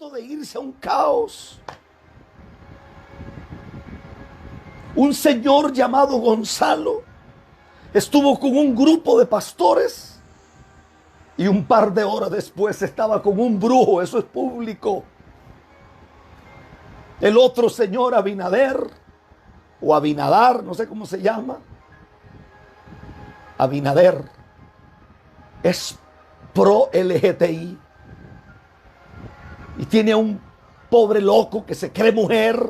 punto de irse a un caos. Un señor llamado Gonzalo estuvo con un grupo de pastores y un par de horas después estaba con un brujo. Eso es público. El otro señor, Abinader o Abinadar, no sé cómo se llama, Abinader, es pro LGTI y tiene a un pobre loco que se cree mujer.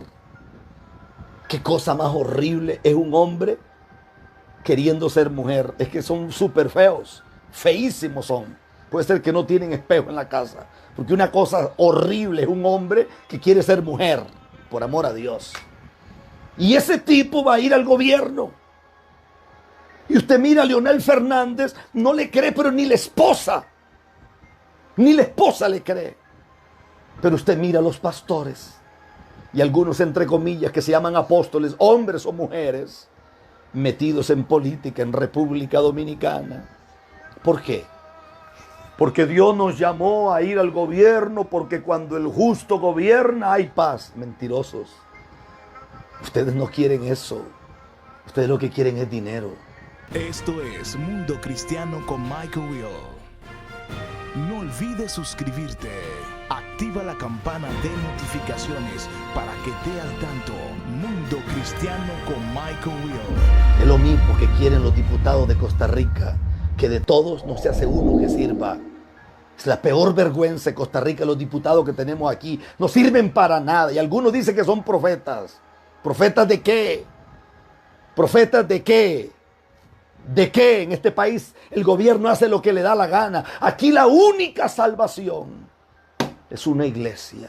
Qué cosa más horrible es un hombre queriendo ser mujer. Es que son súper feos, feísimos son. Puede ser que no tienen espejo en la casa, porque una cosa horrible es un hombre que quiere ser mujer, por amor a Dios. Y ese tipo va a ir al gobierno. Y usted mira a Leonel Fernández, no le cree, pero ni la esposa le cree. Pero usted mira a los pastores y algunos entre comillas que se llaman apóstoles, hombres o mujeres, metidos en política en República Dominicana. ¿Por qué? Porque Dios nos llamó a ir al gobierno, porque cuando el justo gobierna hay paz. Mentirosos. Ustedes no quieren eso. Ustedes lo que quieren es dinero. Esto es Mundo Cristiano con Michael Will. No olvides suscribirte. Activa la campana de notificaciones para que esté al tanto. Mundo Cristiano con Michael Will. Es lo mismo que quieren los diputados de Costa Rica, que de todos no se hace uno que sirva. Es la peor vergüenza de Costa Rica, los diputados que tenemos aquí. No sirven para nada. Y algunos dicen que son profetas. ¿Profetas de qué? ¿Profetas de qué? ¿De qué? En este país el gobierno hace lo que le da la gana. Aquí la única salvación es una iglesia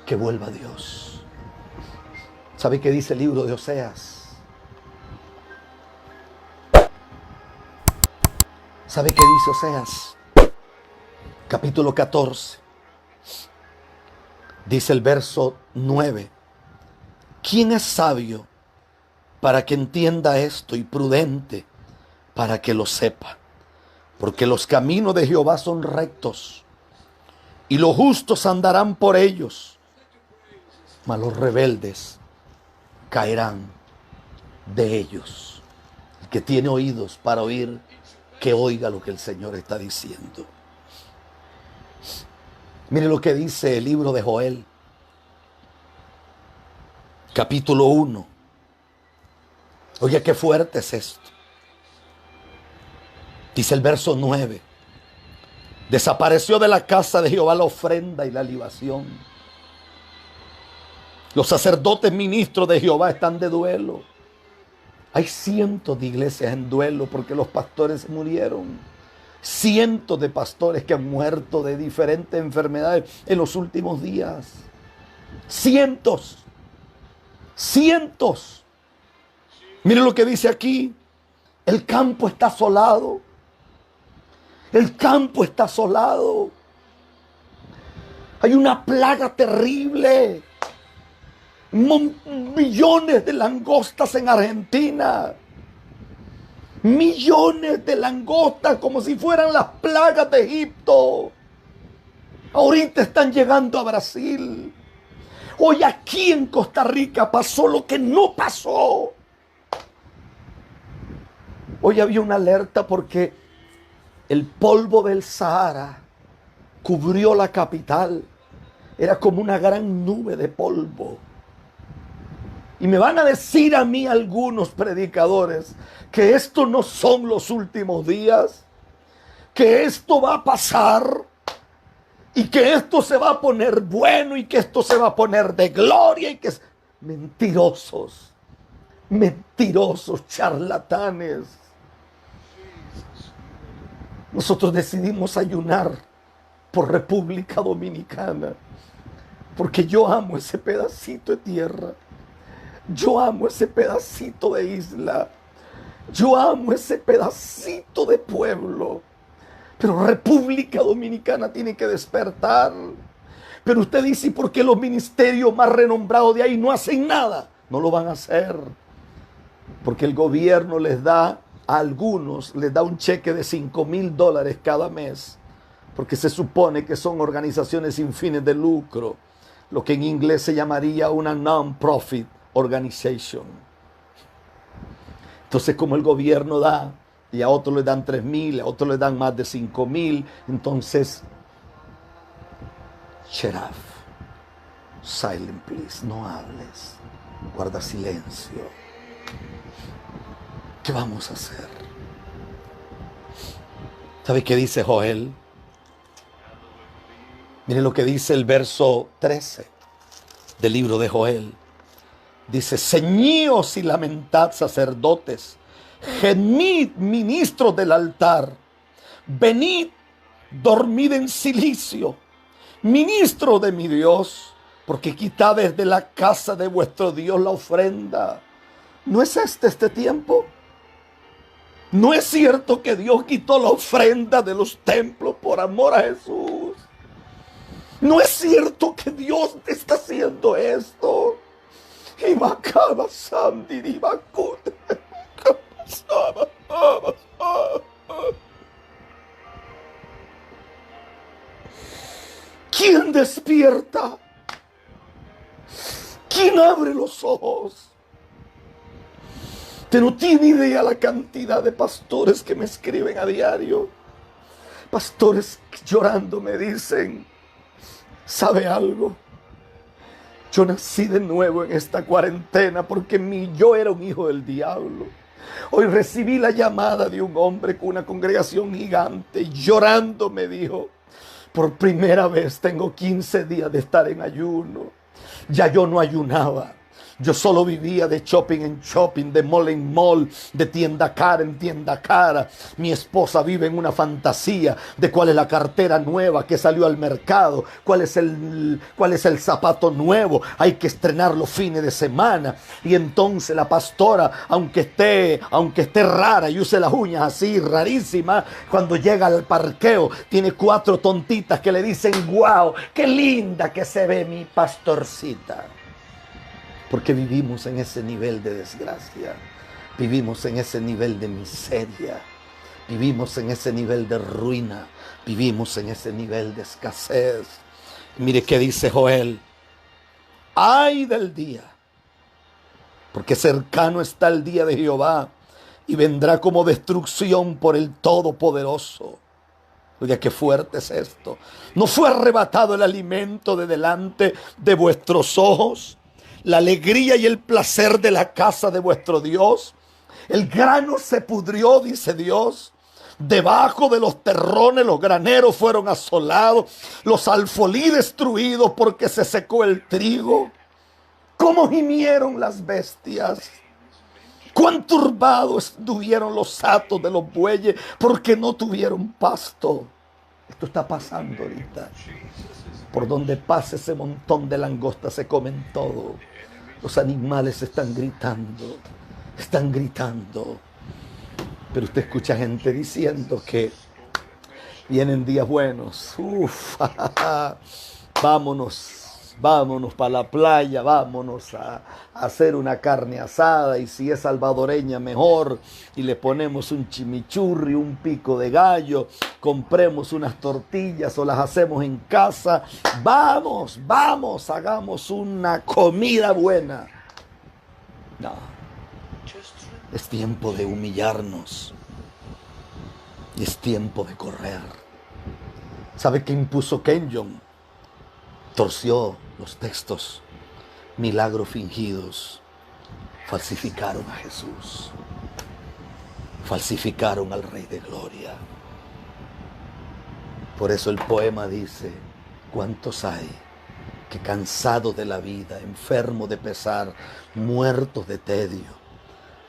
que vuelva a Dios. ¿Sabe qué dice el libro de Oseas? ¿Sabe qué dice Oseas? Capítulo 14. Dice el verso 9. ¿Quién es sabio para que entienda esto y prudente para que lo sepa? Porque los caminos de Jehová son rectos y los justos andarán por ellos, mas los rebeldes caerán de ellos. El que tiene oídos para oír, que oiga lo que el Señor está diciendo. Mire lo que dice el libro de Joel, capítulo 1. Oye, qué fuerte es esto. Dice el verso 9. Desapareció de la casa de Jehová la ofrenda y la libación. Los sacerdotes ministros de Jehová están de duelo. Hay cientos de iglesias en duelo porque los pastores murieron. Cientos de pastores que han muerto de diferentes enfermedades en los últimos días. Cientos. Cientos. Miren lo que dice aquí. El campo está asolado. El campo está asolado. Hay una plaga terrible. Millones de langostas en Argentina. Millones de langostas como si fueran las plagas de Egipto. Ahorita están llegando a Brasil. Hoy aquí en Costa Rica pasó lo que no pasó. Hoy había una alerta porque el polvo del Sahara cubrió la capital. Era como una gran nube de polvo. Y me van a decir a mí algunos predicadores que esto no son los últimos días, que esto va a pasar y que esto se va a poner bueno y que esto se va a poner de gloria y que es... Mentirosos, mentirosos, charlatanes. Nosotros decidimos ayunar por República Dominicana porque yo amo ese pedacito de tierra. Yo amo ese pedacito de isla. Yo amo ese pedacito de pueblo. Pero República Dominicana tiene que despertar. Pero usted dice, ¿por qué los ministerios más renombrados de ahí no hacen nada? No lo van a hacer. Porque el gobierno les da, a algunos, les da un cheque de $5,000 cada mes porque se supone que son organizaciones sin fines de lucro, lo que en inglés se llamaría una non-profit organization. Entonces, como el gobierno da, y a otros le dan 3,000, a otros le dan más de 5,000, entonces, shut up, silent please, no hables, guarda silencio. ¿Qué vamos a hacer? ¿Sabe qué dice Joel? Miren lo que dice el verso 13 del libro de Joel. Dice: ceñíos y lamentad, sacerdotes, gemid, ministros del altar, venid, dormid en silicio, ministro de mi Dios, porque quitad desde la casa de vuestro Dios la ofrenda. ¿No es este tiempo? ¿No es cierto que Dios quitó la ofrenda de los templos por amor a Jesús? ¿No es cierto que Dios está haciendo esto? Y Macaba Sandy y Macute. ¿Quién despierta? ¿Quién abre los ojos? Usted no tiene idea la cantidad de pastores que me escriben a diario. Pastores llorando me dicen: ¿sabe algo? Yo nací de nuevo en esta cuarentena porque yo era un hijo del diablo. Hoy recibí la llamada de un hombre con una congregación gigante y llorando me dijo: por primera vez tengo 15 días de estar en ayuno. Ya yo no ayunaba. Yo solo vivía de shopping en shopping, de mall en mall, de tienda cara en tienda cara. Mi esposa vive en una fantasía de cuál es la cartera nueva que salió al mercado, cuál es el zapato nuevo. Hay que estrenar los fines de semana. Y entonces la pastora, aunque esté rara y use las uñas así, rarísimas, cuando llega al parqueo, tiene 4 tontitas que le dicen: ¡guau! ¡Qué linda que se ve mi pastorcita! Porque vivimos en ese nivel de desgracia, vivimos en ese nivel de miseria, vivimos en ese nivel de ruina, vivimos en ese nivel de escasez. Mire qué dice Joel: ¡ay del día! Porque cercano está el día de Jehová y vendrá como destrucción por el Todopoderoso. Oiga, qué fuerte es esto. ¿No fue arrebatado el alimento de delante de vuestros ojos? La alegría y el placer de la casa de vuestro Dios. El grano se pudrió, dice Dios. Debajo de los terrones los graneros fueron asolados, los alfolí destruidos porque se secó el trigo. ¿Cómo gimieron las bestias? Cuán turbados estuvieron los hatos de los bueyes porque no tuvieron pasto. Esto está pasando ahorita. Por donde pase ese montón de langostas se comen todo. Los animales están gritando. Pero usted escucha gente diciendo que vienen días buenos. Vámonos para la playa, vámonos a hacer una carne asada, y si es salvadoreña mejor, y le ponemos un chimichurri, un pico de gallo, compremos unas tortillas o las hacemos en casa. Vamos, hagamos una comida buena. No, es tiempo de humillarnos y es tiempo de correr. ¿Sabe qué impuso Kenyon? Torció los textos, milagros fingidos, falsificaron a Jesús, falsificaron al Rey de Gloria. Por eso el poema dice: ¿cuántos hay que cansados de la vida, enfermos de pesar, muertos de tedio,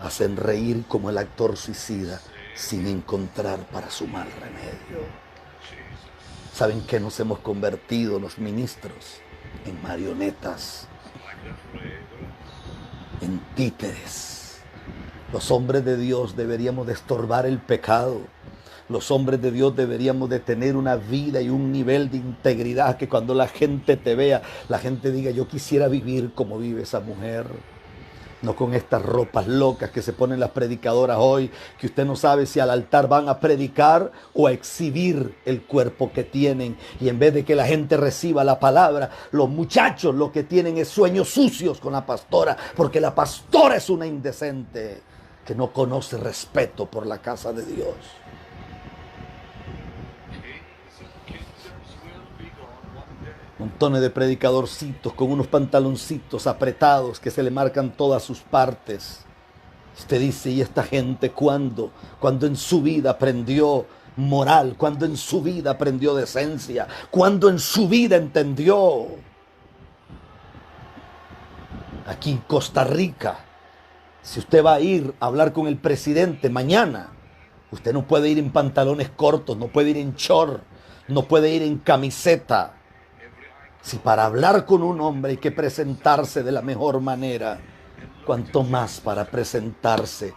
hacen reír como el actor suicida sin encontrar para su mal remedio? ¿Saben qué nos hemos convertido los ministros? En marionetas, en títeres. Los hombres de Dios deberíamos de estorbar el pecado. Los hombres de Dios deberíamos de tener una vida y un nivel de integridad que cuando la gente te vea, la gente diga: yo quisiera vivir como vive esa mujer. No con estas ropas locas que se ponen las predicadoras hoy, que usted no sabe si al altar van a predicar o a exhibir el cuerpo que tienen. Y en vez de que la gente reciba la palabra, los muchachos lo que tienen es sueños sucios con la pastora, porque la pastora es una indecente que no conoce respeto por la casa de Dios. Montones de predicadorcitos con unos pantaloncitos apretados que se le marcan todas sus partes. Usted dice, ¿y esta gente cuándo? Cuando en su vida aprendió moral, cuando en su vida aprendió decencia, cuando en su vida entendió. Aquí en Costa Rica, si usted va a ir a hablar con el presidente mañana, usted no puede ir en pantalones cortos, no puede ir en short, no puede ir en camiseta. Si para hablar con un hombre hay que presentarse de la mejor manera, cuanto más para presentarse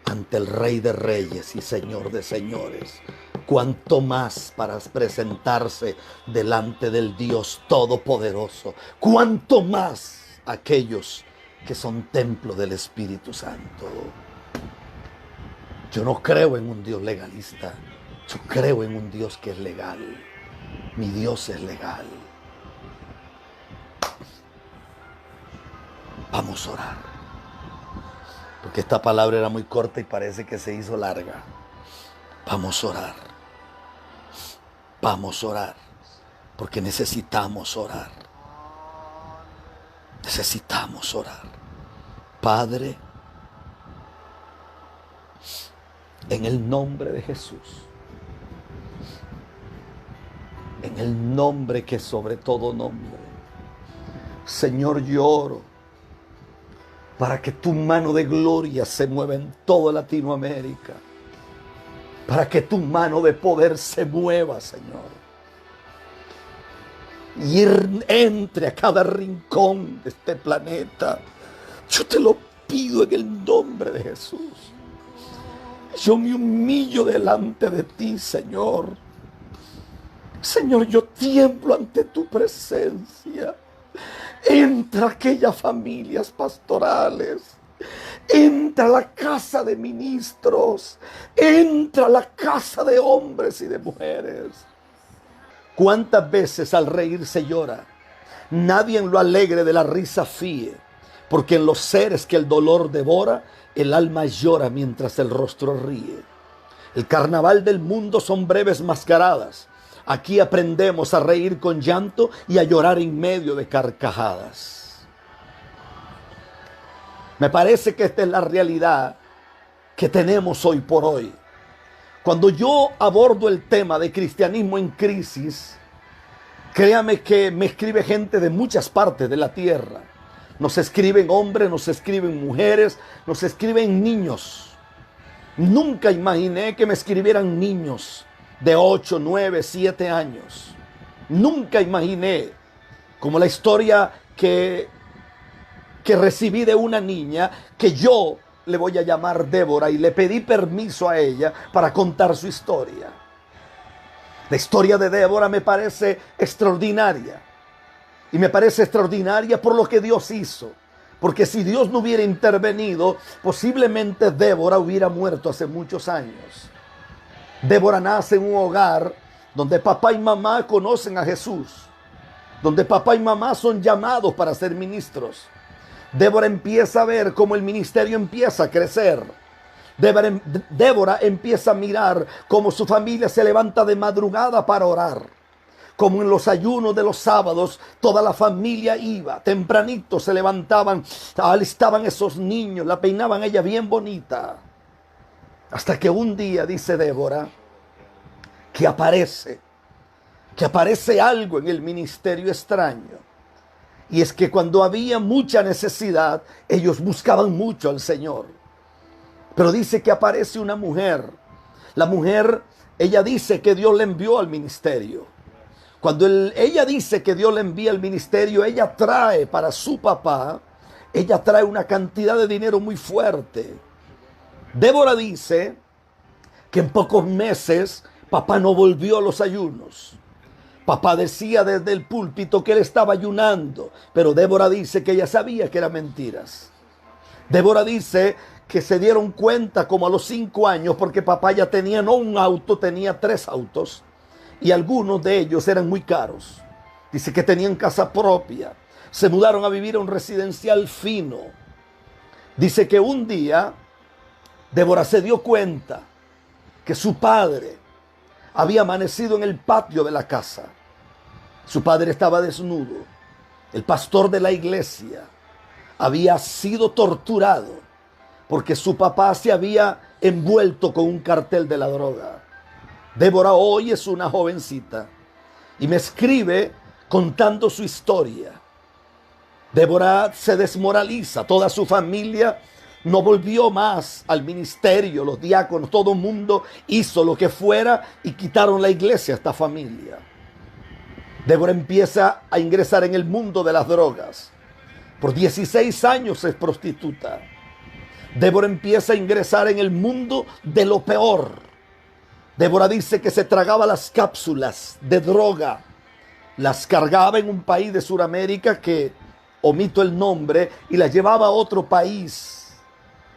ante el Rey de Reyes y Señor de Señores, cuanto más para presentarse delante del Dios Todopoderoso, cuanto más aquellos que son templo del Espíritu Santo. Yo no creo en un Dios legalista, yo creo en un Dios que es legal. Mi Dios es legal. Vamos a orar, porque esta palabra era muy corta y parece que se hizo larga. Vamos a orar, vamos a orar, porque necesitamos orar. Necesitamos orar. Padre, en el nombre de Jesús, en el nombre que es sobre todo nombre, Señor, yo oro para que tu mano de gloria se mueva en toda Latinoamérica, para que tu mano de poder se mueva, Señor, y entre a cada rincón de este planeta. Yo te lo pido en el nombre de Jesús. Yo me humillo delante de ti, Señor. Señor, yo tiemblo ante tu presencia. Entra a aquellas familias pastorales, entra a la casa de ministros, entra a la casa de hombres y de mujeres. ¿Cuántas veces al reír se llora? Nadie en lo alegre de la risa fíe, porque en los seres que el dolor devora, el alma llora mientras el rostro ríe. El carnaval del mundo son breves mascaradas. Aquí aprendemos a reír con llanto y a llorar en medio de carcajadas. Me parece que esta es la realidad que tenemos hoy por hoy. Cuando yo abordo el tema de cristianismo en crisis, créame que me escribe gente de muchas partes de la tierra. Nos escriben hombres, nos escriben mujeres, nos escriben niños. Nunca imaginé que me escribieran niños de 8, 9, 7 años. Nunca imaginé, como la historia que recibí de una niña que yo le voy a llamar Débora, y le pedí permiso a ella para contar su historia. La historia de Débora me parece extraordinaria, y me parece extraordinaria por lo que Dios hizo, porque si Dios no hubiera intervenido, posiblemente Débora hubiera muerto hace muchos años. Débora nace en un hogar donde papá y mamá conocen a Jesús, donde papá y mamá son llamados para ser ministros. Débora empieza a ver cómo el ministerio empieza a crecer. Débora empieza a mirar cómo su familia se levanta de madrugada para orar. Como en los ayunos de los sábados, toda la familia iba, tempranito se levantaban, alistaban esos niños, la peinaban ella bien bonita. Hasta que un día, dice Débora, que aparece algo en el ministerio extraño. Y es que cuando había mucha necesidad, ellos buscaban mucho al Señor. Pero dice que aparece una mujer. La mujer, ella dice que Dios le envió al ministerio. Cuando ella dice que Dios le envía al ministerio, ella trae para su papá, ella trae una cantidad de dinero muy fuerte. Débora dice que en pocos meses papá no volvió a los ayunos. Papá decía desde el púlpito que él estaba ayunando, pero Débora dice que ella sabía que eran mentiras. Débora dice que se dieron cuenta como a los 5 años, porque papá ya tenía no un auto, tenía 3 autos, y algunos de ellos eran muy caros. Dice que tenían casa propia, se mudaron a vivir a un residencial fino. Dice que un día Débora se dio cuenta que su padre había amanecido en el patio de la casa. Su padre estaba desnudo. El pastor de la iglesia había sido torturado porque su papá se había envuelto con un cartel de la droga. Débora hoy es una jovencita y me escribe contando su historia. Débora se desmoraliza, toda su familia no volvió más al ministerio, los diáconos, todo el mundo hizo lo que fuera y quitaron la iglesia a esta familia. Débora empieza a ingresar en el mundo de las drogas. Por 16 años es prostituta. Débora empieza a ingresar en el mundo de lo peor. Débora dice que se tragaba las cápsulas de droga, las cargaba en un país de Sudamérica que omito el nombre y las llevaba a otro país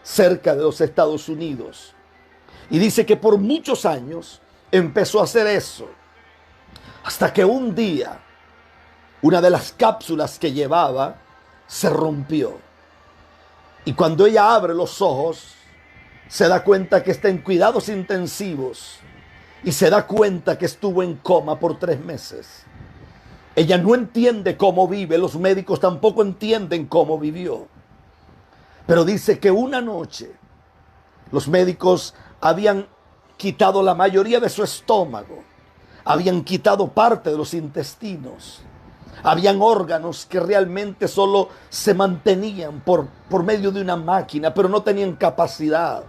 cerca de los Estados Unidos. Y dice que por muchos años empezó a hacer eso, hasta que un día una de las cápsulas que llevaba se rompió. Y cuando ella abre los ojos, se da cuenta que está en cuidados intensivos y se da cuenta que estuvo en coma por 3 meses. Ella no entiende cómo vive, los médicos tampoco entienden cómo vivió. Pero dice que una noche los médicos habían quitado la mayoría de su estómago, habían quitado parte de los intestinos. Habían órganos que realmente solo se mantenían por medio de una máquina, pero no tenían capacidad.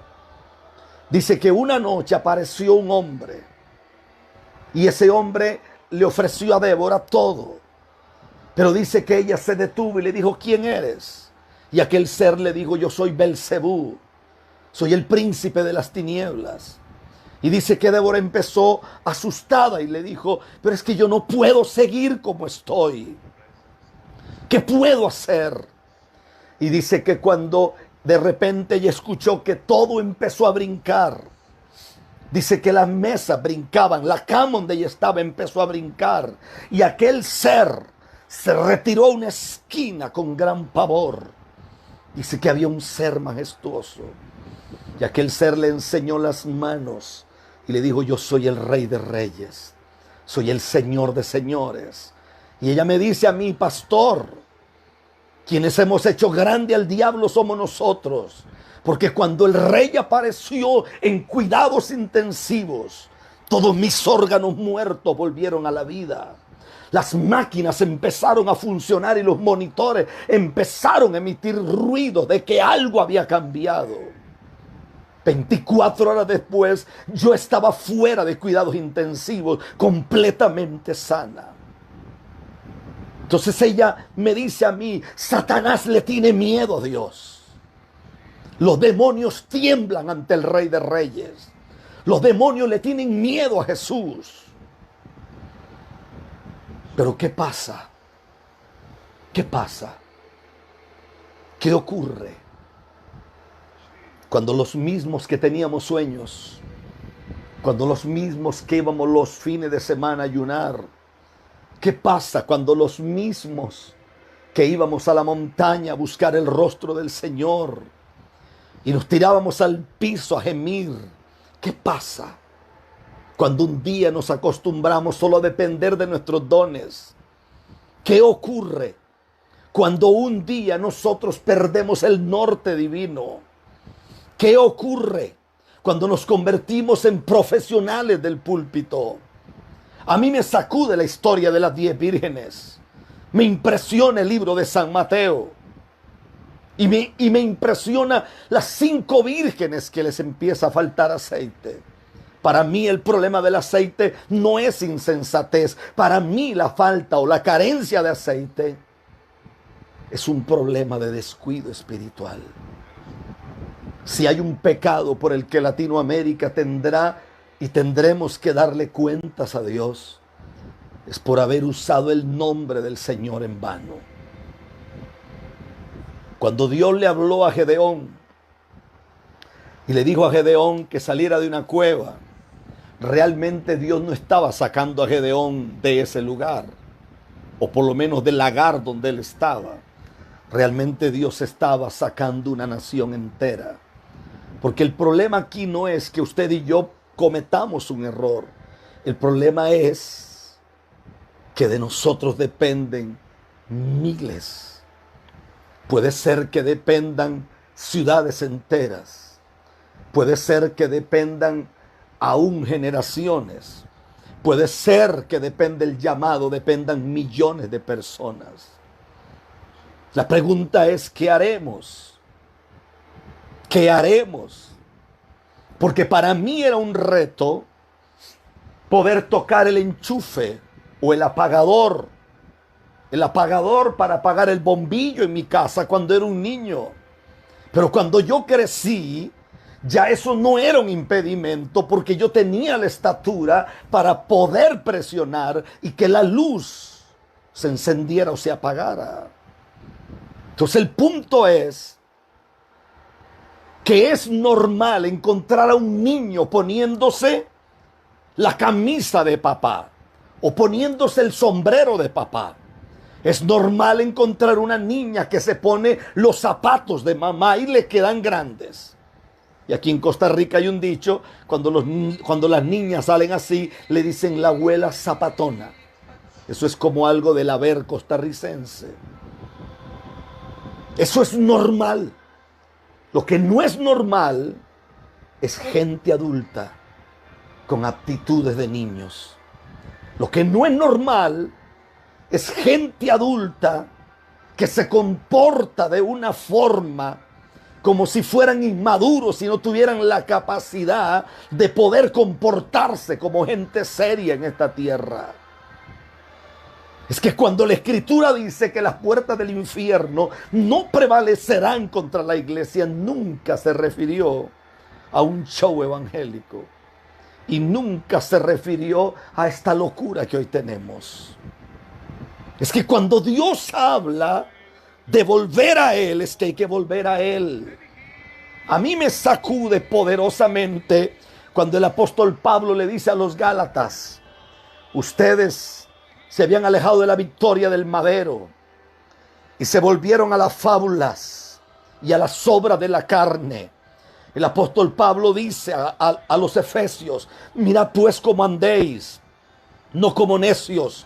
Dice que una noche apareció un hombre y ese hombre le ofreció a Débora todo. Pero dice que ella se detuvo y le dijo, ¿quién eres? Y aquel ser le dijo, yo soy Belcebú, soy el príncipe de las tinieblas. Y dice que Débora empezó asustada y le dijo, pero es que yo no puedo seguir como estoy. ¿Qué puedo hacer? Y dice que cuando de repente ella escuchó que todo empezó a brincar, dice que las mesas brincaban, la cama donde ella estaba empezó a brincar. Y aquel ser se retiró a una esquina con gran pavor. Dice que había un ser majestuoso. Y aquel ser le enseñó las manos y le dijo, yo soy el Rey de Reyes, soy el Señor de Señores. Y ella me dice a mí, pastor, quienes hemos hecho grande al diablo somos nosotros. Porque cuando el Rey apareció en cuidados intensivos, todos mis órganos muertos volvieron a la vida. Las máquinas empezaron a funcionar y los monitores empezaron a emitir ruidos de que algo había cambiado. 24 horas después, yo estaba fuera de cuidados intensivos, completamente sana. Entonces ella me dice a mí, Satanás le tiene miedo a Dios. Los demonios tiemblan ante el Rey de Reyes. Los demonios le tienen miedo a Jesús. Pero ¿qué pasa? ¿Qué pasa? ¿Qué ocurre? Cuando los mismos que teníamos sueños, cuando los mismos que íbamos los fines de semana a ayunar, ¿qué pasa cuando los mismos que íbamos a la montaña a buscar el rostro del Señor y nos tirábamos al piso a gemir? ¿Qué pasa cuando un día nos acostumbramos solo a depender de nuestros dones? ¿Qué ocurre cuando un día nosotros perdemos el norte divino? ¿Qué ocurre cuando nos convertimos en profesionales del púlpito? A mí me sacude la historia de las 10 vírgenes. Me impresiona el libro de San Mateo. Y me impresiona las 5 vírgenes que les empieza a faltar aceite. Para mí el problema del aceite no es insensatez. Para mí la falta o la carencia de aceite es un problema de descuido espiritual. Si hay un pecado por el que Latinoamérica tendrá y tendremos que darle cuentas a Dios, es por haber usado el nombre del Señor en vano. Cuando Dios le habló a Gedeón y le dijo a Gedeón que saliera de una cueva, realmente Dios no estaba sacando a Gedeón de ese lugar, o por lo menos del lagar donde él estaba. Realmente Dios estaba sacando una nación entera. Porque el problema aquí no es que usted y yo cometamos un error. El problema es que de nosotros dependen miles. Puede ser que dependan ciudades enteras. Puede ser que dependan aún generaciones. Puede ser que depende el llamado, dependan millones de personas. La pregunta es, ¿qué haremos? ¿Qué haremos? Porque para mí era un reto poder tocar el enchufe o el apagador para apagar el bombillo en mi casa cuando era un niño. Pero cuando yo crecí, ya eso no era un impedimento, porque yo tenía la estatura para poder presionar y que la luz se encendiera o se apagara. Entonces el punto es que es normal encontrar a un niño poniéndose la camisa de papá o poniéndose el sombrero de papá. Es normal encontrar una niña que se pone los zapatos de mamá y le quedan grandes. Y aquí en Costa Rica hay un dicho, cuando las niñas salen así, le dicen la abuela zapatona. Eso es como algo del haber costarricense. Eso es normal. Lo que no es normal es gente adulta con aptitudes de niños. Lo que no es normal es gente adulta que se comporta de una forma como si fueran inmaduros y no tuvieran la capacidad de poder comportarse como gente seria en esta tierra. Es que cuando la Escritura dice que las puertas del infierno no prevalecerán contra la iglesia, nunca se refirió a un show evangélico y nunca se refirió a esta locura que hoy tenemos. Es que cuando Dios habla de volver a Él, es que hay que volver a Él. A mí me sacude poderosamente cuando el apóstol Pablo le dice a los Gálatas: ustedes se habían alejado de la victoria del madero y se volvieron a las fábulas y a las obras de la carne. El apóstol Pablo dice a los efesios: mirad pues cómo andéis, no como necios,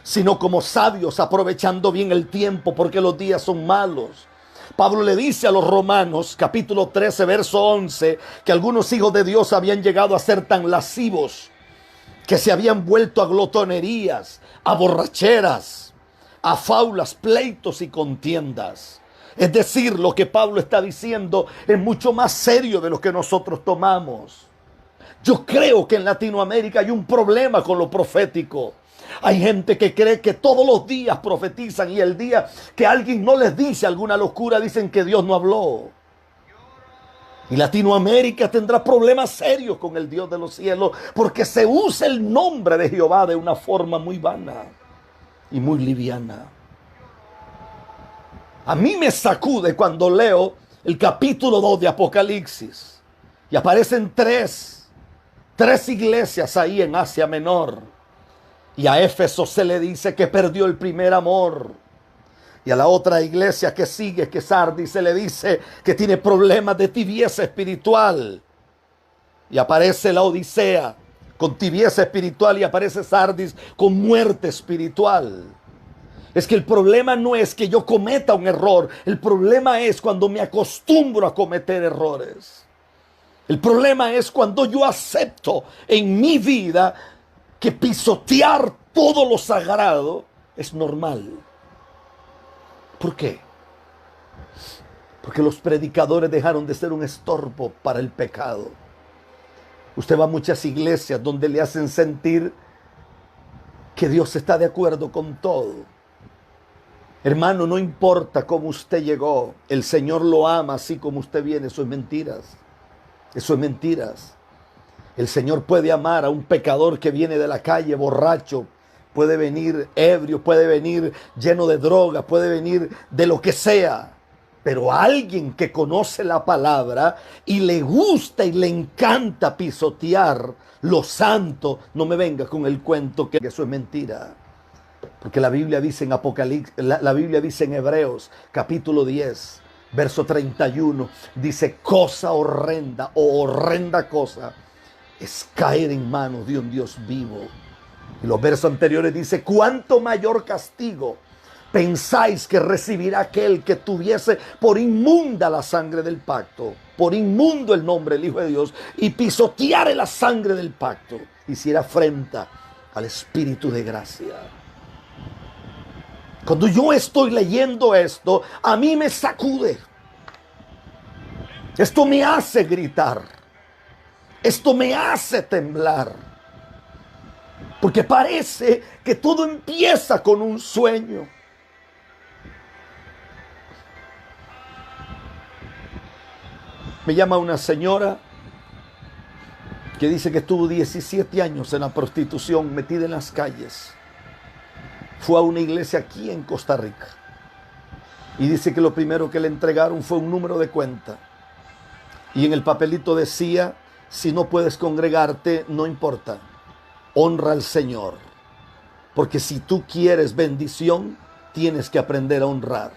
sino como sabios, aprovechando bien el tiempo, porque los días son malos. Pablo le dice a los romanos, capítulo 13, verso 11, que algunos hijos de Dios habían llegado a ser tan lascivos que se habían vuelto a glotonerías, a borracheras, a faulas, pleitos y contiendas. Es decir, lo que Pablo está diciendo es mucho más serio de lo que nosotros tomamos. Yo creo que en Latinoamérica hay un problema con lo profético. Hay gente que cree que todos los días profetizan y el día que alguien no les dice alguna locura dicen que Dios no habló. Y Latinoamérica tendrá problemas serios con el Dios de los cielos porque se usa el nombre de Jehová de una forma muy vana y muy liviana. A mí me sacude cuando leo el capítulo 2 de Apocalipsis y aparecen tres iglesias ahí en Asia Menor. Y a Éfeso se le dice que perdió el primer amor. Y a la otra iglesia que sigue, que es Sardis, se le dice que tiene problemas de tibieza espiritual. Y aparece la Odisea con tibieza espiritual y aparece Sardis con muerte espiritual. Es que el problema no es que yo cometa un error. El problema es cuando me acostumbro a cometer errores. El problema es cuando yo acepto en mi vida que pisotear todo lo sagrado es normal. ¿Por qué? Porque los predicadores dejaron de ser un estorbo para el pecado. Usted va a muchas iglesias donde le hacen sentir que Dios está de acuerdo con todo. Hermano, no importa cómo usted llegó, el Señor lo ama así como usted viene. Eso es mentiras. Eso es mentiras. El Señor puede amar a un pecador que viene de la calle borracho, puede venir ebrio, puede venir lleno de droga, puede venir de lo que sea. Pero alguien que conoce la palabra y le gusta y le encanta pisotear lo santo, no me venga con el cuento que eso es mentira. Porque la Biblia dice en Apocalipsis, la Biblia dice en Hebreos capítulo 10, verso 31, dice: cosa horrenda o horrenda cosa es caer en manos de un Dios vivo. Y los versos anteriores dice: cuánto mayor castigo pensáis que recibirá aquel que tuviese por inmunda la sangre del pacto, por inmundo el nombre del Hijo de Dios, y pisoteare la sangre del pacto, hiciera afrenta al Espíritu de gracia. Cuando yo estoy leyendo esto, a mí me sacude. Esto me hace gritar. Esto me hace temblar. Porque parece que todo empieza con un sueño. Me llama una señora que dice que estuvo 17 años en la prostitución, metida en las calles. Fue a una iglesia aquí en Costa Rica y dice que lo primero que le entregaron fue un número de cuenta. Y en el papelito decía: si no puedes congregarte, no importa, honra al Señor. Porque si tú quieres bendición, tienes que aprender a honrar.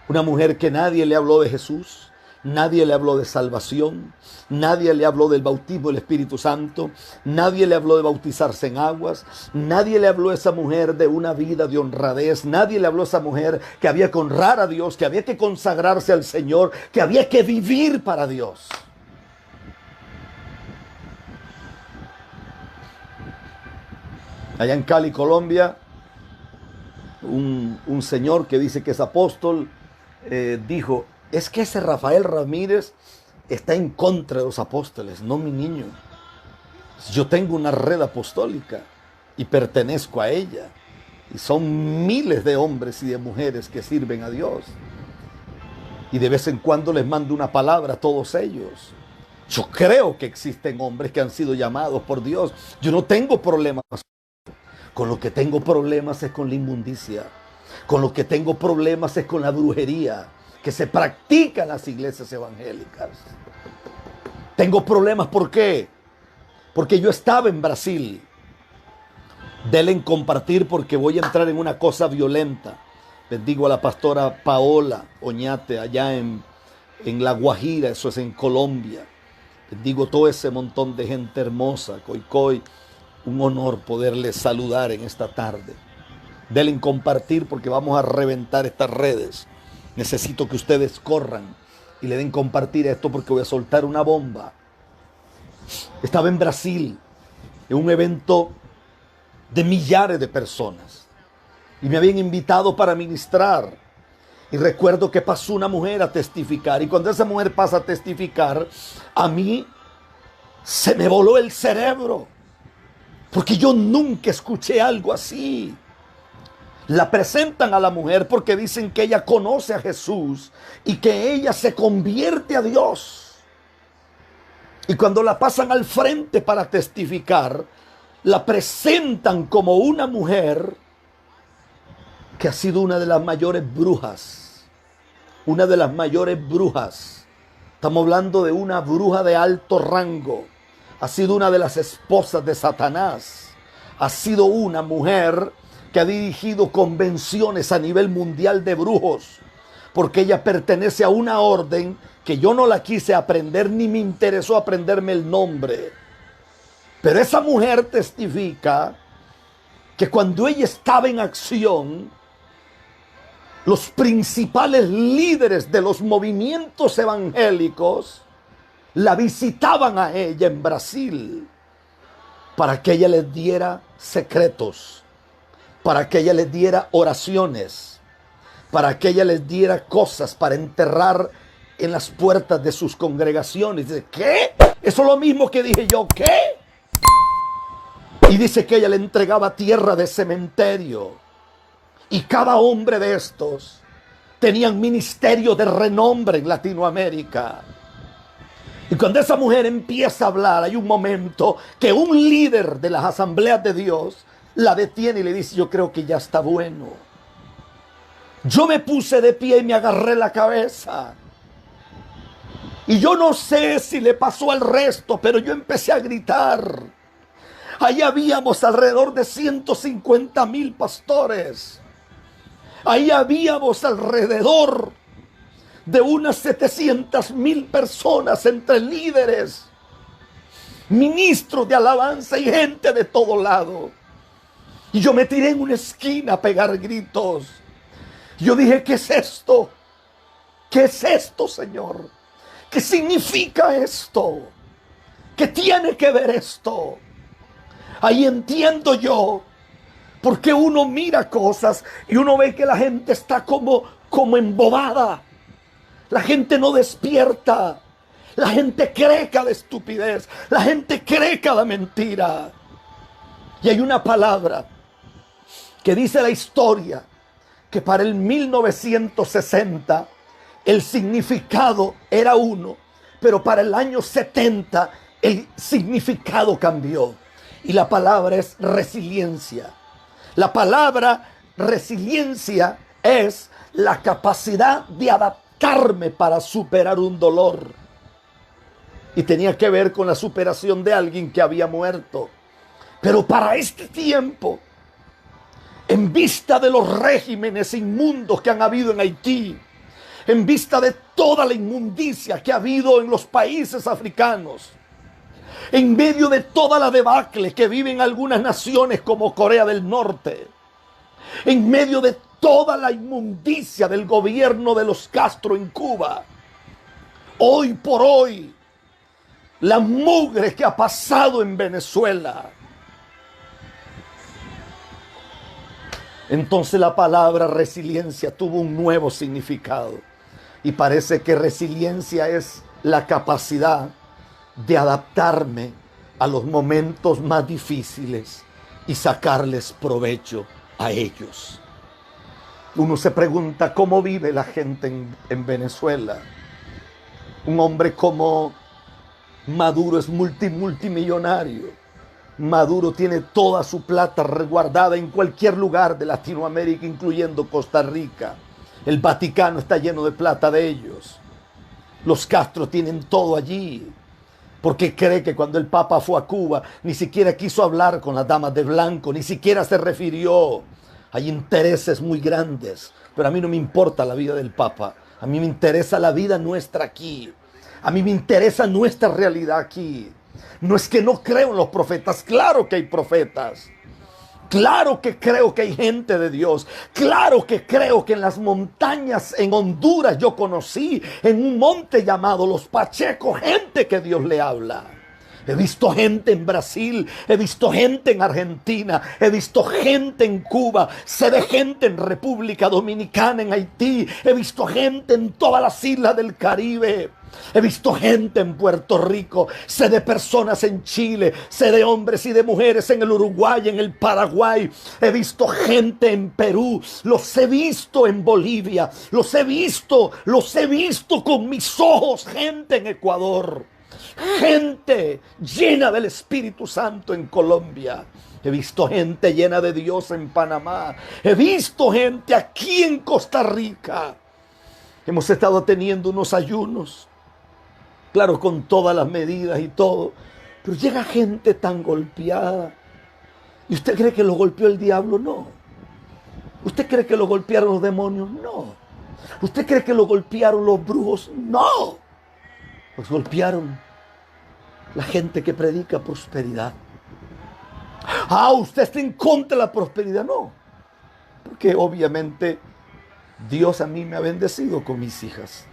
Una mujer que nadie le habló de Jesús, nadie le habló de salvación, nadie le habló del bautismo del Espíritu Santo, nadie le habló de bautizarse en aguas, nadie le habló a esa mujer de una vida de honradez, nadie le habló a esa mujer que había que honrar a Dios, que había que consagrarse al Señor, que había que vivir para Dios. Allá en Cali, Colombia, un señor que dice que es apóstol, dijo: es que ese Rafael Ramírez está en contra de los apóstoles. No, mi niño. Yo tengo una red apostólica y pertenezco a ella. Y son miles de hombres y de mujeres que sirven a Dios. Y de vez en cuando les mando una palabra a todos ellos. Yo creo que existen hombres que han sido llamados por Dios. Yo no tengo problemas. Con lo que tengo problemas es con la inmundicia. Con lo que tengo problemas es con la brujería que se practica en las iglesias evangélicas. Tengo problemas, ¿por qué? Porque yo estaba en Brasil. Denle en compartir porque voy a entrar en una cosa violenta. Bendigo a la pastora Paola Oñate allá en La Guajira, eso es en Colombia. Bendigo todo ese montón de gente hermosa. Coicoy, un honor poderles saludar en esta tarde. Denle en compartir porque vamos a reventar estas redes. Necesito que ustedes corran y le den compartir esto porque voy a soltar una bomba. Estaba en Brasil en un evento de millares de personas y me habían invitado para ministrar. Y recuerdo que pasó una mujer a testificar, y cuando esa mujer pasa a testificar, a mí se me voló el cerebro porque yo nunca escuché algo así. La presentan a la mujer porque dicen que ella conoce a Jesús y que ella se convierte a Dios. Y cuando la pasan al frente para testificar, la presentan como una mujer que ha sido una de las mayores brujas. Una de las mayores brujas. Estamos hablando de una bruja de alto rango. Ha sido una de las esposas de Satanás. Ha sido una mujer que ha dirigido convenciones a nivel mundial de brujos, porque ella pertenece a una orden que yo no la quise aprender ni me interesó aprenderme el nombre. Pero esa mujer testifica que cuando ella estaba en acción, los principales líderes de los movimientos evangélicos la visitaban a ella en Brasil para que ella les diera secretos, para que ella les diera oraciones, para que ella les diera cosas para enterrar en las puertas de sus congregaciones. Dice, ¿qué? Eso es lo mismo que dije yo, ¿qué? Y dice que ella le entregaba tierra de cementerio. Y cada hombre de estos tenían ministerio de renombre en Latinoamérica. Y cuando esa mujer empieza a hablar, hay un momento que un líder de las asambleas de Dios la detiene y le dice, yo creo que ya está bueno. Yo me puse de pie y me agarré la cabeza. Y yo no sé si le pasó al resto, pero yo empecé a gritar. Ahí habíamos alrededor de 150,000 pastores. Ahí habíamos alrededor de unas 700,000 personas entre líderes, ministros de alabanza y gente de todo lado. Y yo me tiré en una esquina a pegar gritos. Yo dije, ¿qué es esto? ¿Qué es esto, Señor? ¿Qué significa esto? ¿Qué tiene que ver esto? Ahí entiendo yo, porque uno mira cosas y uno ve que la gente está como embobada. La gente no despierta. La gente cree cada estupidez. La gente cree cada mentira. Y hay una palabra que dice la historia que para el 1960 el significado era uno, pero para el año 70 el significado cambió. Y la palabra es resiliencia. La palabra resiliencia es la capacidad de adaptarme para superar un dolor. Y tenía que ver con la superación de alguien que había muerto. Pero para este tiempo, en vista de los regímenes inmundos que han habido en Haití, en vista de toda la inmundicia que ha habido en los países africanos, en medio de toda la debacle que viven algunas naciones como Corea del Norte, en medio de toda la inmundicia del gobierno de los Castro en Cuba, hoy por hoy, la mugre que ha pasado en Venezuela, entonces la palabra resiliencia tuvo un nuevo significado. Y parece que resiliencia es la capacidad de adaptarme a los momentos más difíciles y sacarles provecho a ellos. Uno se pregunta cómo vive la gente en Venezuela. Un hombre como Maduro es multimillonario. Maduro tiene toda su plata resguardada en cualquier lugar de Latinoamérica, incluyendo Costa Rica. El Vaticano está lleno de plata de ellos. Los Castro tienen todo allí. Porque cree que cuando el Papa fue a Cuba, ni siquiera quiso hablar con las damas de blanco, ni siquiera se refirió. Hay intereses muy grandes, pero a mí no me importa la vida del Papa. A mí me interesa la vida nuestra aquí. A mí me interesa nuestra realidad aquí. No es que no creo en los profetas, claro que hay profetas. Claro que creo que hay gente de Dios. Claro que creo que en las montañas en Honduras yo conocí en un monte llamado Los Pachecos gente que Dios le habla. He visto gente en Brasil, he visto gente en Argentina, he visto gente en Cuba, sé de gente en República Dominicana, en Haití, he visto gente en todas las islas del Caribe. He visto gente en Puerto Rico, sé de personas en Chile, sé de hombres y de mujeres en el Uruguay, en el Paraguay. He visto gente en Perú, los he visto en Bolivia, los he visto con mis ojos, gente en Ecuador, gente llena del Espíritu Santo en Colombia. He visto gente llena de Dios en Panamá. He visto gente aquí en Costa Rica. Hemos estado teniendo unos ayunos. Claro, con todas las medidas y todo. Pero llega gente tan golpeada. ¿Y usted cree que lo golpeó el diablo? No. ¿Usted cree que lo golpearon los demonios? No. ¿Usted cree que lo golpearon los brujos? No. Los golpearon la gente que predica prosperidad. ¿Usted está en contra de la prosperidad? No. Porque obviamente Dios a mí me ha bendecido con mis hijas.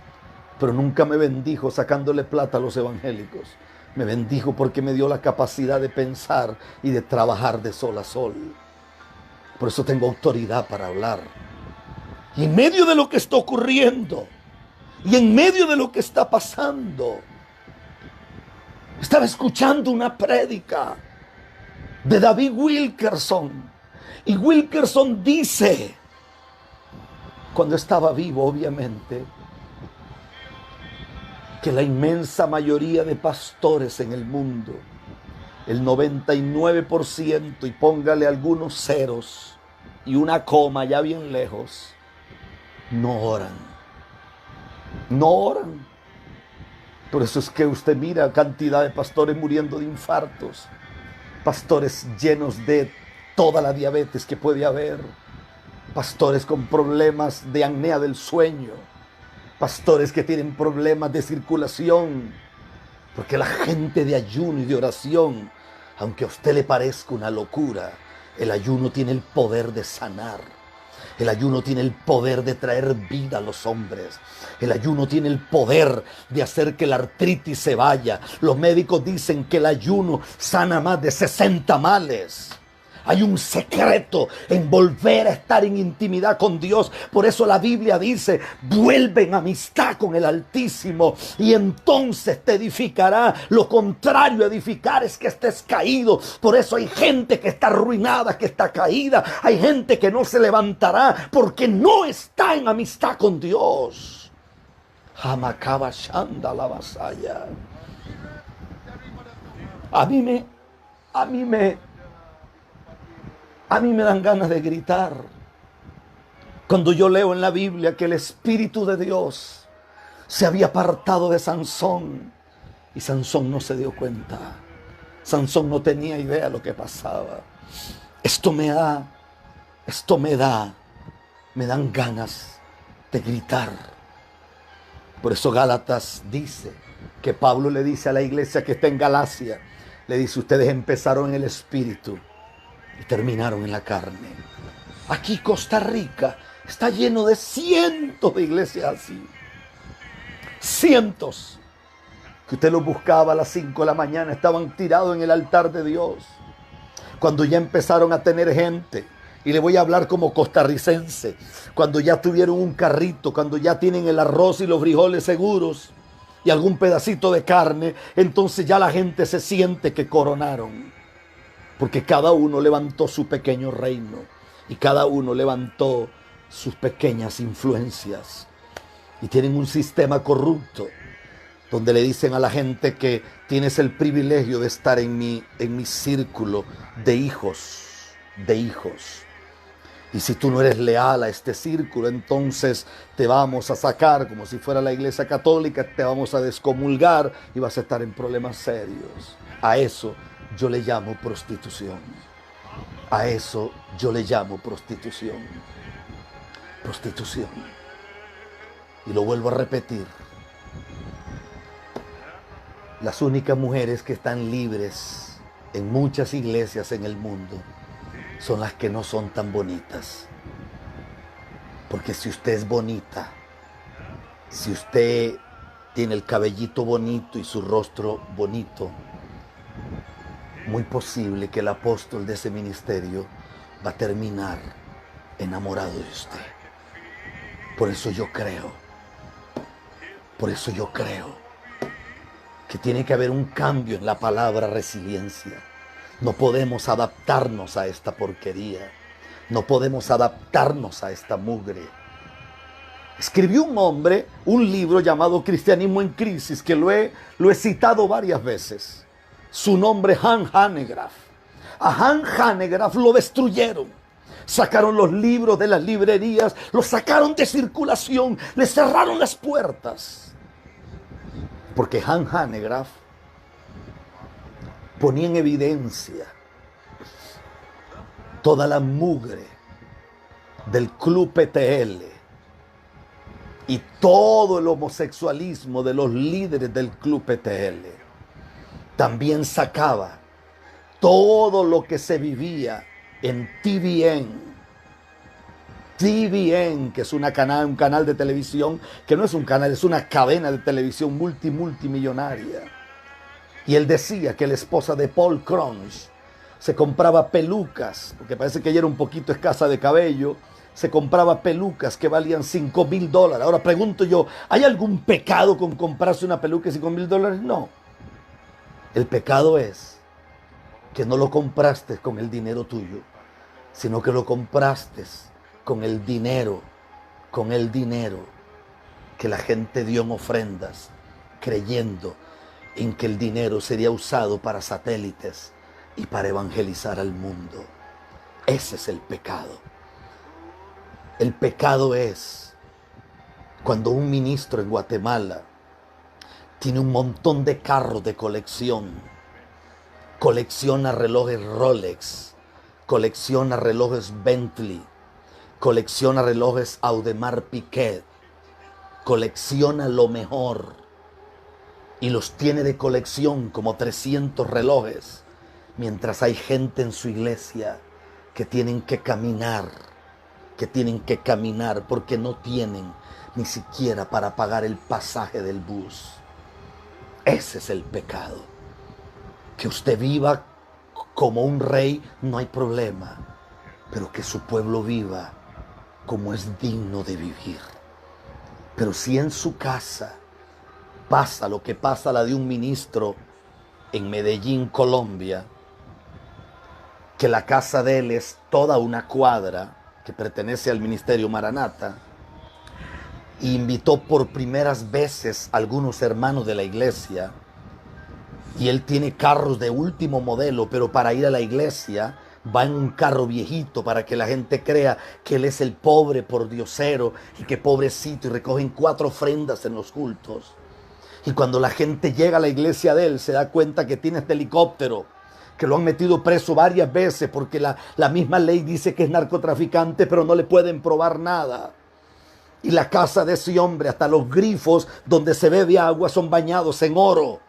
Pero nunca me bendijo sacándole plata a los evangélicos. Me bendijo porque me dio la capacidad de pensar y de trabajar de sol a sol. Por eso tengo autoridad para hablar. Y en medio de lo que está ocurriendo, y en medio de lo que está pasando, estaba escuchando una prédica de David Wilkerson. Y Wilkerson dice, cuando estaba vivo obviamente, que la inmensa mayoría de pastores en el mundo, el 99%, y póngale algunos ceros y una coma ya bien lejos, no oran. No oran. Por eso es que usted mira cantidad de pastores muriendo de infartos. Pastores llenos de toda la diabetes que puede haber. Pastores con problemas de apnea del sueño. Pastores que tienen problemas de circulación. Porque la gente de ayuno y de oración, aunque a usted le parezca una locura, el ayuno tiene el poder de sanar. El ayuno tiene el poder de traer vida a los hombres. El ayuno tiene el poder de hacer que la artritis se vaya. Los médicos dicen que el ayuno sana más de 60 males. Hay un secreto en volver a estar en intimidad con Dios. Por eso la Biblia dice, vuelve en amistad con el Altísimo y entonces te edificará. Lo contrario a edificar es que estés caído. Por eso hay gente que está arruinada, que está caída. Hay gente que no se levantará porque no está en amistad con Dios. Hamakaba Shanda la vasalla. A mí me dan ganas de gritar cuando yo leo en la Biblia que el Espíritu de Dios se había apartado de Sansón y Sansón no se dio cuenta. Sansón no tenía idea de lo que pasaba. Me dan ganas de gritar. Por eso Gálatas dice que Pablo le dice a la iglesia que está en Galacia, le dice, ustedes empezaron en el Espíritu y terminaron en la carne. Aquí Costa Rica está lleno de cientos de iglesias así. Cientos. Que usted los buscaba a las 5 de la mañana, estaban tirados en el altar de Dios. Cuando ya empezaron a tener gente, y le voy a hablar como costarricense, cuando ya tuvieron un carrito, cuando ya tienen el arroz y los frijoles seguros y algún pedacito de carne, entonces ya la gente se siente que coronaron. Porque cada uno levantó su pequeño reino y cada uno levantó sus pequeñas influencias. Y tienen un sistema corrupto donde le dicen a la gente que tienes el privilegio de estar en mi círculo de hijos. Y si tú no eres leal a este círculo, entonces te vamos a sacar, como si fuera la iglesia católica, te vamos a descomulgar y vas a estar en problemas serios. A eso yo le llamo prostitución. A eso yo le llamo prostitución. Prostitución. Y lo vuelvo a repetir. Las únicas mujeres que están libres en muchas iglesias en el mundo son las que no son tan bonitas. Porque si usted es bonita, si usted tiene el cabellito bonito y su rostro bonito, muy posible que el apóstol de ese ministerio va a terminar enamorado de usted. Por eso yo creo que tiene que haber un cambio en la palabra resiliencia. No podemos adaptarnos a esta porquería. No podemos adaptarnos a esta mugre. Escribió un hombre un libro llamado Cristianismo en Crisis, que lo he citado varias veces. Su nombre, Han Hanegraaff. A Han Hanegraaff lo destruyeron. Sacaron los libros de las librerías, los sacaron de circulación, le cerraron las puertas. Porque Han Hanegraaff ponía en evidencia toda la mugre del Club PTL y todo el homosexualismo de los líderes del Club PTL. También sacaba todo lo que se vivía en TVN. TVN, que es un canal de televisión, que no es un canal, es una cadena de televisión multimillonaria. Y él decía que la esposa de Paul Crunch se compraba pelucas, porque parece que ella era un poquito escasa de cabello, se compraba pelucas que valían $5,000. Ahora pregunto yo, ¿hay algún pecado con comprarse una peluca de $5,000? No. El pecado es que no lo compraste con el dinero tuyo, sino que lo compraste con el dinero que la gente dio en ofrendas, creyendo en que el dinero sería usado para satélites y para evangelizar al mundo. Ese es el pecado. El pecado es Cuando un ministro en Guatemala tiene un montón de carros de colección, colecciona relojes Rolex, colecciona relojes Bentley, colecciona relojes Audemars Piguet, colecciona lo mejor y los tiene de colección como 300 relojes, mientras hay gente en su iglesia que tienen que caminar porque no tienen ni siquiera para pagar el pasaje del bus. Ese es el pecado. Que usted viva como un rey no hay problema, pero que su pueblo viva como es digno de vivir. Pero si en su casa pasa lo que pasa la de un ministro en Medellín, Colombia, que la casa de él es toda una cuadra que pertenece al Ministerio Maranata, y invitó por primeras veces a algunos hermanos de la iglesia, y él tiene carros de último modelo, pero para ir a la iglesia va en un carro viejito para que la gente crea que él es el pobre pordiosero y que pobrecito, y recogen 4 ofrendas en los cultos. Y cuando la gente llega a la iglesia de él se da cuenta que tiene este helicóptero, que lo han metido preso varias veces porque la misma ley dice que es narcotraficante, pero no le pueden probar nada. Y la casa de ese hombre, hasta los grifos donde se bebe agua son bañados en oro.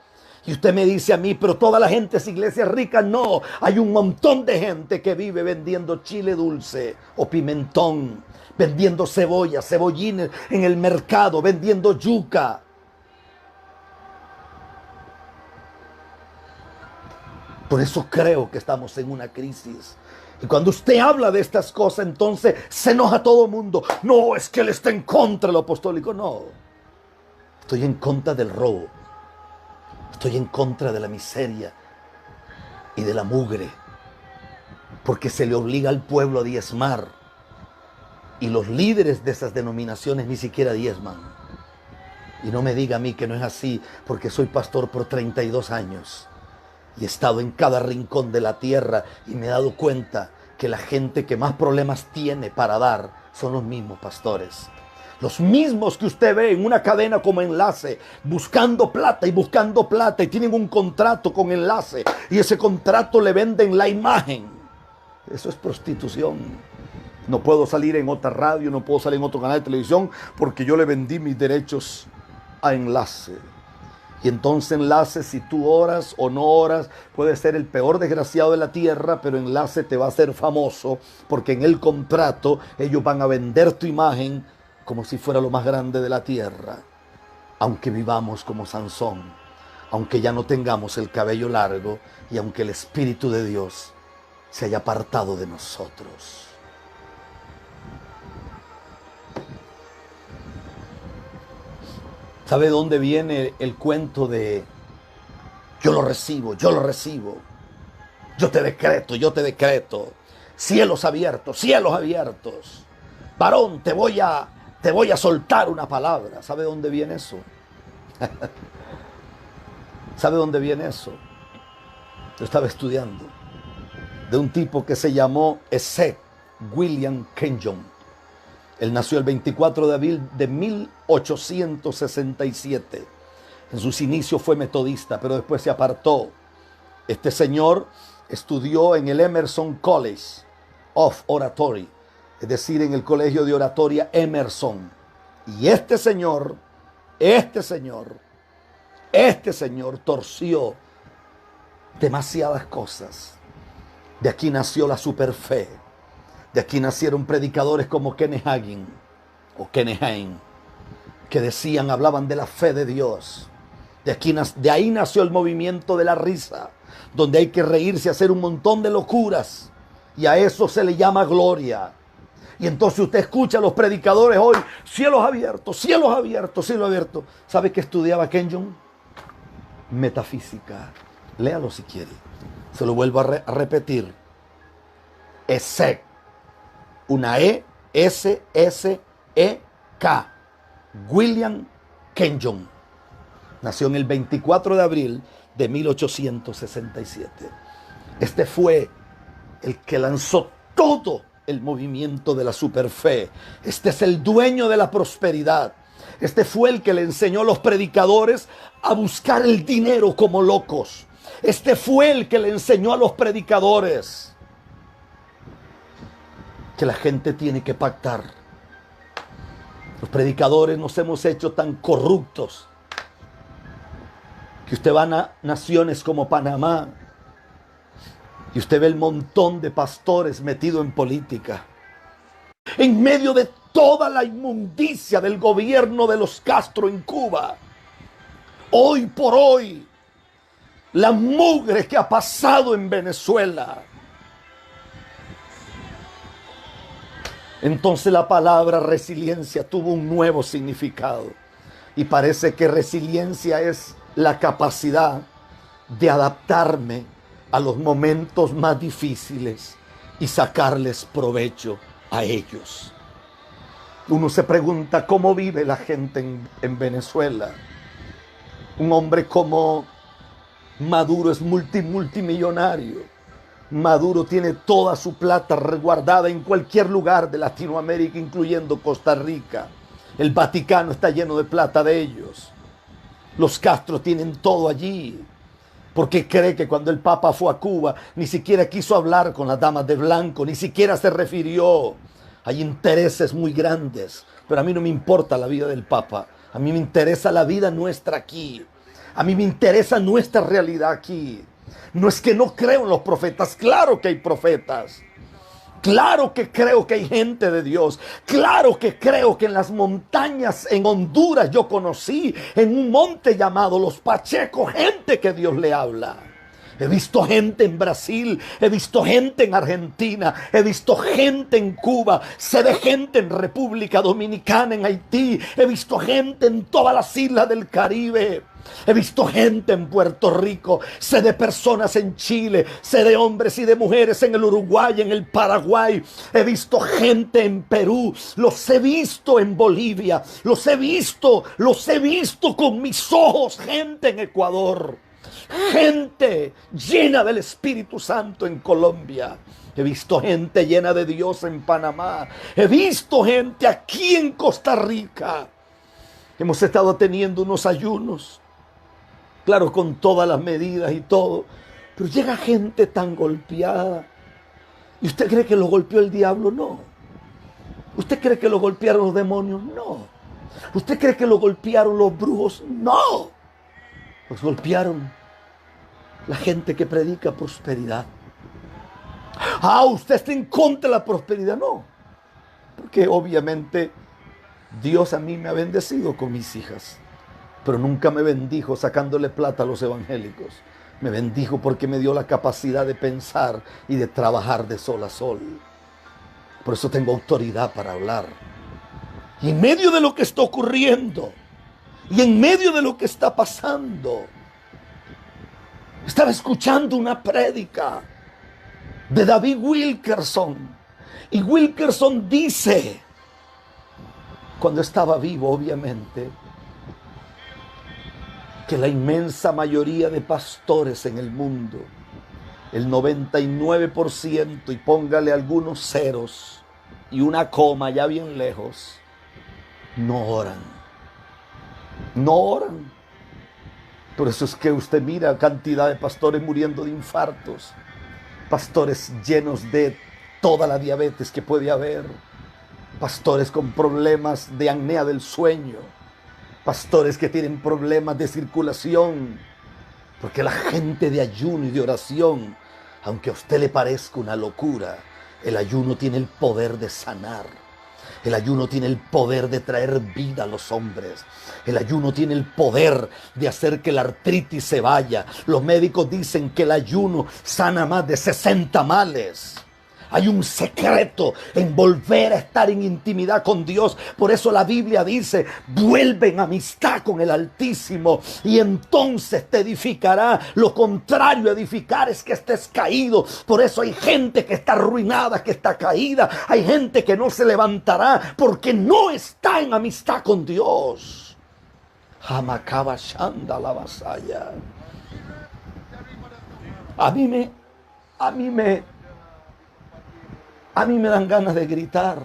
Y usted me dice a mí, pero toda la gente es iglesia rica. No, hay un montón de gente que vive vendiendo chile dulce o pimentón, vendiendo cebolla, cebollines en el mercado, vendiendo yuca. Por eso creo que estamos en una crisis. Y cuando usted habla de estas cosas, entonces se enoja todo el mundo. No, es que él está en contra de lo apostólico. No, estoy en contra del robo. Estoy en contra de la miseria y de la mugre. Porque se le obliga al pueblo a diezmar. Y los líderes de esas denominaciones ni siquiera diezman. Y no me diga a mí que no es así, porque soy pastor por 32 años. Y he estado en cada rincón de la tierra y me he dado cuenta que la gente que más problemas tiene para dar son los mismos pastores. Los mismos que usted ve en una cadena como Enlace, buscando plata y tienen un contrato con Enlace y ese contrato le venden la imagen. Eso es prostitución. No puedo salir en otra radio, no puedo salir en otro canal de televisión porque yo le vendí mis derechos a Enlace. Y entonces Enlace, si tú oras o no oras, puede ser el peor desgraciado de la tierra, pero Enlace te va a hacer famoso porque en el contrato ellos van a vender tu imagen como si fuera lo más grande de la tierra. Aunque vivamos como Sansón, aunque ya no tengamos el cabello largo y aunque el Espíritu de Dios se haya apartado de nosotros. ¿Sabe dónde viene el cuento de yo lo recibo, yo te decreto, cielos abiertos, varón, te voy a soltar una palabra? ¿Sabe dónde viene eso? ¿Sabe dónde viene eso? Yo estaba estudiando de un tipo que se llamó Essex William Kenyon. Él nació el 24 de abril de 1867. En sus inicios fue metodista, pero después se apartó. Este señor estudió en el Emerson College of Oratory, es decir, en el colegio de oratoria Emerson. Y este señor torció demasiadas cosas. De aquí nació la superfe. De aquí nacieron predicadores como Kenneth Hagin o Kenneth Hagin, que hablaban de la fe de Dios. De ahí nació el movimiento de la risa, donde hay que reírse, hacer un montón de locuras, y a eso se le llama gloria. Y entonces usted escucha a los predicadores hoy, cielos abiertos, cielos abiertos, cielos abiertos. ¿Sabe qué estudiaba Kenyon? Metafísica. Léalo si quiere. Se lo vuelvo a repetir. Essex. Una E, S, S, E, K. William Kenyon. Nació en el 24 de abril de 1867. Este fue el que lanzó todo el movimiento de la superfe. Este es el dueño de la prosperidad. Este fue el que le enseñó a los predicadores a buscar el dinero como locos. Este fue el que le enseñó a los predicadores que la gente tiene que pactar. Los predicadores nos hemos hecho tan corruptos que usted va a naciones como Panamá y usted ve el montón de pastores metidos en política. En medio de toda la inmundicia del gobierno de los Castro en Cuba, hoy por hoy, la mugre que ha pasado en Venezuela, entonces la palabra resiliencia tuvo un nuevo significado. Y parece que resiliencia es la capacidad de adaptarme a los momentos más difíciles y sacarles provecho a ellos. Uno se pregunta cómo vive la gente en Venezuela. Un hombre como Maduro es multimillonario. Maduro tiene toda su plata resguardada en cualquier lugar de Latinoamérica, incluyendo Costa Rica. El Vaticano está lleno de plata de ellos. Los Castro tienen todo allí. Porque cree que cuando el Papa fue a Cuba, ni siquiera quiso hablar con las damas de blanco, ni siquiera se refirió. Hay intereses muy grandes, pero a mí no me importa la vida del Papa. A mí me interesa la vida nuestra aquí. A mí me interesa nuestra realidad aquí. No es que no creo en los profetas, claro que hay profetas. Claro que creo que hay gente de Dios. Claro que creo que en las montañas en Honduras yo conocí en un monte llamado Los Pachecos gente que Dios le habla. He visto gente en Brasil, he visto gente en Argentina, he visto gente en Cuba, sé de gente en República Dominicana, en Haití, he visto gente en todas las islas del Caribe. He visto gente en Puerto Rico, sé de personas en Chile, sé de hombres y de mujeres en el Uruguay, en el Paraguay. He visto gente en Perú, los he visto en Bolivia, los he visto con mis ojos, gente en Ecuador, gente llena del Espíritu Santo en Colombia. He visto gente llena de Dios en Panamá. He visto gente aquí en Costa Rica. Hemos estado teniendo unos ayunos. Claro, con todas las medidas y todo. Pero llega gente tan golpeada. ¿Y usted cree que lo golpeó el diablo? No. ¿Usted cree que lo golpearon los demonios? No. ¿Usted cree que lo golpearon los brujos? No. Los golpearon la gente que predica prosperidad. ¿Usted está en contra de la prosperidad? No. Porque obviamente Dios a mí me ha bendecido con mis hijas. Pero nunca me bendijo sacándole plata a los evangélicos. Me bendijo porque me dio la capacidad de pensar y de trabajar de sol a sol. Por eso tengo autoridad para hablar. Y en medio de lo que está ocurriendo, y en medio de lo que está pasando, estaba escuchando una prédica de David Wilkerson. Y Wilkerson dice, cuando estaba vivo obviamente, que la inmensa mayoría de pastores en el mundo, el 99%, y póngale algunos ceros y una coma ya bien lejos, no oran. No oran. Por eso es que usted mira cantidad de pastores muriendo de infartos, pastores llenos de toda la diabetes que puede haber, pastores con problemas de apnea del sueño, pastores que tienen problemas de circulación, porque la gente de ayuno y de oración, aunque a usted le parezca una locura, el ayuno tiene el poder de sanar. El ayuno tiene el poder de traer vida a los hombres. El ayuno tiene el poder de hacer que la artritis se vaya. Los médicos dicen que el ayuno sana más de 60 males. Hay un secreto en volver a estar en intimidad con Dios. Por eso la Biblia dice, vuelve en amistad con el Altísimo y entonces te edificará. Lo contrario a edificar es que estés caído. Por eso hay gente que está arruinada, que está caída. Hay gente que no se levantará porque no está en amistad con Dios. Hamakaba Shanda la vasalla. A mí me dan ganas de gritar.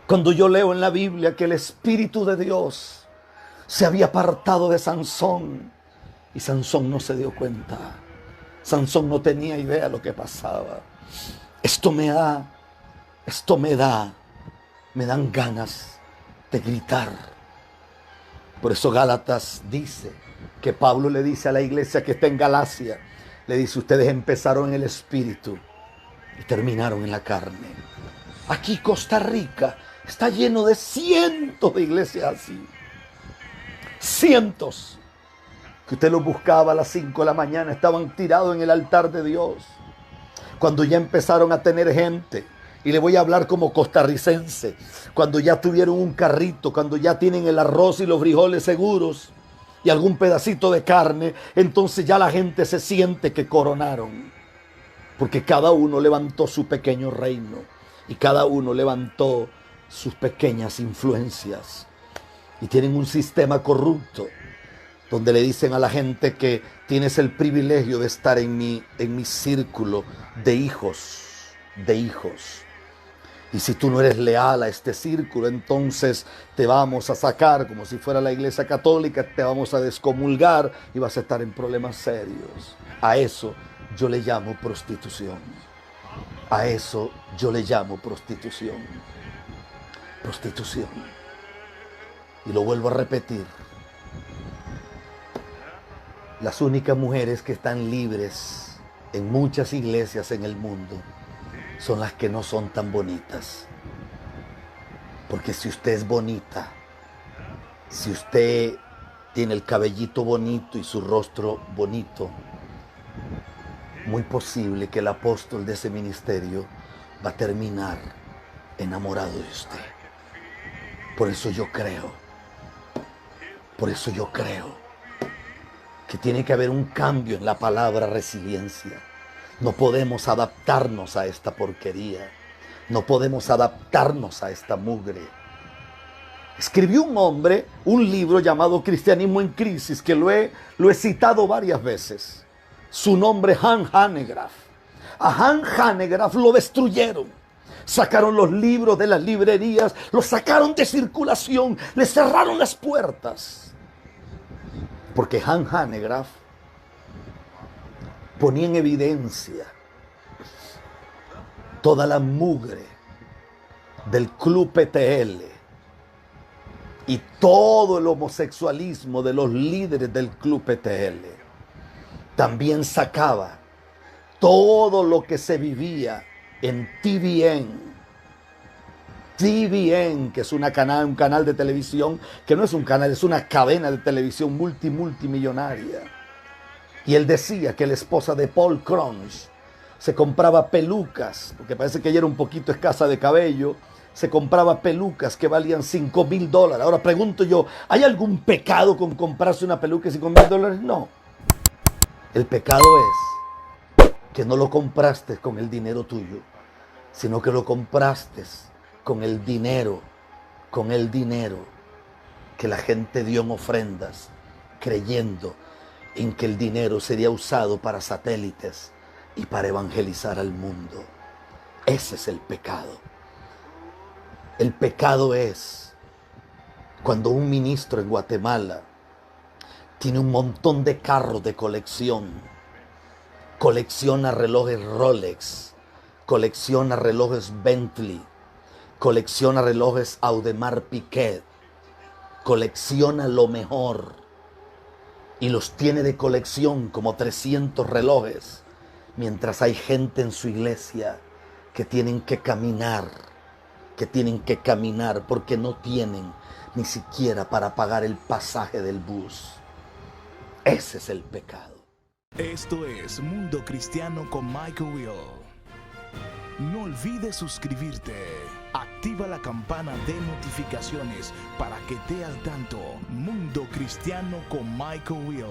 Cuando yo leo en la Biblia que el Espíritu de Dios se había apartado de Sansón y Sansón no se dio cuenta. Sansón no tenía idea de lo que pasaba. Esto me dan ganas de gritar. Por eso Gálatas dice que Pablo le dice a la iglesia que está en Galacia, le dice: ustedes empezaron en el Espíritu y terminaron en la carne. Aquí Costa Rica está lleno de cientos de iglesias así. Cientos. Que usted los buscaba a las 5 de la mañana, estaban tirados en el altar de Dios. Cuando ya empezaron a tener gente, y le voy a hablar como costarricense, cuando ya tuvieron un carrito, cuando ya tienen el arroz y los frijoles seguros y algún pedacito de carne, entonces ya la gente se siente que coronaron. Porque cada uno levantó su pequeño reino y cada uno levantó sus pequeñas influencias. Y tienen un sistema corrupto donde le dicen a la gente que tienes el privilegio de estar en mi círculo de hijos. Y si tú no eres leal a este círculo, entonces te vamos a sacar, como si fuera la iglesia católica, te vamos a descomulgar y vas a estar en problemas serios. A eso yo le llamo prostitución. A eso yo le llamo prostitución. Prostitución. Y lo vuelvo a repetir. Las únicas mujeres que están libres en muchas iglesias en el mundo son las que no son tan bonitas. Porque si usted es bonita, si usted tiene el cabellito bonito y su rostro bonito, muy posible que el apóstol de ese ministerio va a terminar enamorado de usted. Por eso yo creo que tiene que haber un cambio en la palabra resiliencia. No podemos adaptarnos a esta porquería. No podemos adaptarnos a esta mugre. Escribió un hombre un libro llamado Cristianismo en Crisis, que lo he citado varias veces. Su nombre, Han Hanegraaff. A Han Hanegraaff lo destruyeron. Sacaron los libros de las librerías, los sacaron de circulación, le cerraron las puertas. Porque Han Hanegraaff ponía en evidencia toda la mugre del Club PTL y todo el homosexualismo de los líderes del Club PTL. También sacaba todo lo que se vivía en TVN. TVN, que es un canal de televisión, que no es un canal, es una cadena de televisión multimillonaria. Y él decía que la esposa de Paul Crunch se compraba pelucas, porque parece que ella era un poquito escasa de cabello, se compraba pelucas que valían $5,000. Ahora pregunto yo, ¿hay algún pecado con comprarse una peluca de $5,000? No. El pecado es que no lo compraste con el dinero tuyo, sino que lo compraste con el dinero que la gente dio en ofrendas, creyendo en que el dinero sería usado para satélites y para evangelizar al mundo. Ese es el pecado. El pecado es cuando un ministro en Guatemala tiene un montón de carros de colección, colecciona relojes Rolex, colecciona relojes Bentley, colecciona relojes Audemars Piguet, colecciona lo mejor y los tiene de colección como 300 relojes, mientras hay gente en su iglesia que tienen que caminar porque no tienen ni siquiera para pagar el pasaje del bus. Ese es el pecado. Esto es Mundo Cristiano con Michael Will. No olvides suscribirte. Activa la campana de notificaciones para que te al tanto. Mundo Cristiano con Michael Will.